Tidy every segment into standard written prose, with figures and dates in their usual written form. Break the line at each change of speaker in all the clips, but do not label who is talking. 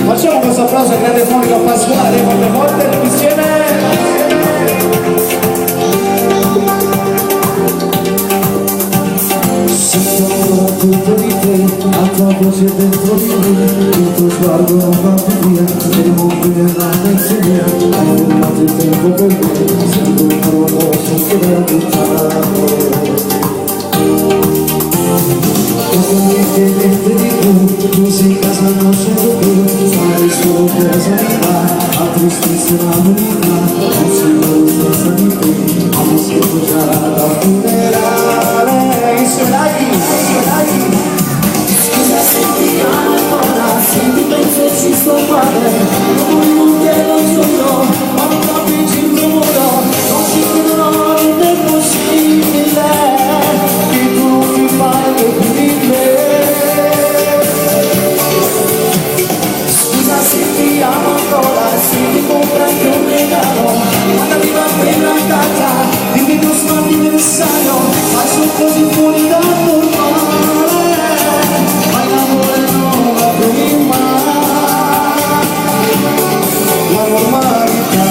Facciamo questo applauso a grande Monica Pasquale, forte tutti insieme.
Sento ancora tutto di te, a tua voce dentro di me, il tuo sguardo non va più via, e il mondo mi va a insegnare, hai fermato il tempo per me, sento un trono sotto la buttare. Quando mi chiedete di tu sei in casa non scendo più, fai solo cosa mi fa, a tristissima l'unità, non sembra lo stesso di te, ma mi sento già da funerale.
Scusa se ti amo ancora, se ti penso ci sto male, non te lo giuro, ma non capisci il mio muro, non ci credo, non è possibile che tu non mi fai capire. Scusa se ti amo ancora, se ti compra anche un regalo, quando arriva appena a casa, dimmi non sto anniversario, ma sono così fuori da normale, ma l'amore non la trovi mai, la normalità.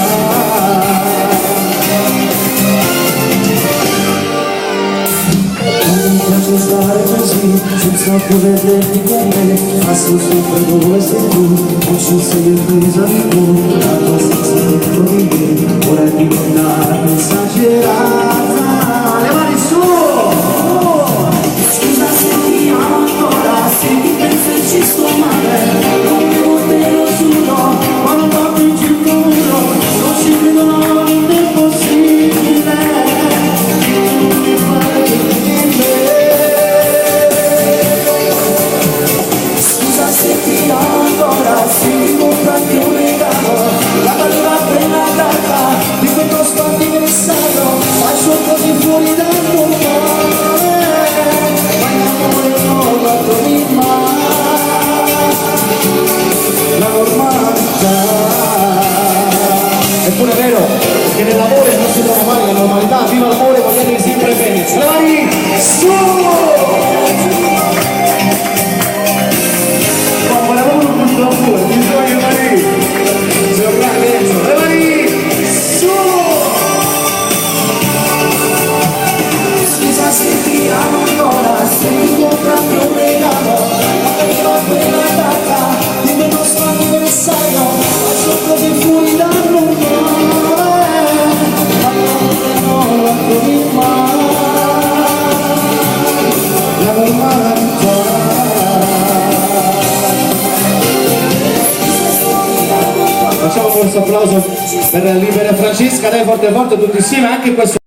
Non mi piace stare così, senza poter vederti con me, ma so sempre dove sei tu, non ci sei presa di tu, la tua stessa dentro di me, vorrei diventare esagerata.
Le mani su!
Scusa se ti amo ancora, se ti penso e ci sto male, non te lo giuro, ma non capisci il tuo muro, non ci credo, non è possibile che tu non mi fai capire. Scusa se ti amo ancora, se ti compra anche un regalo, la valeva appena data, di quel nostro anniversario, ma sono così fuori dal normale, ma l'amore non la trovi mai,
La normalità. Eppure è vero che nell'amore non si trova mai la normalità, viva l'amore, vogliate sempre bene. Le mani su! Buon lavoro con il lavoro, ti voglio Maria. Signor Grande, le mani su!
scusa se ti amo ancora, se ti compra anche un regalo, la valeva appena data, di quel nostro anniversario, ma sono così fuori dal normale, ma l'amore non la trovi mai,
La normalità. Facciamo questo applauso per Libera Francesca, dai forte forte tutti insieme, anche questo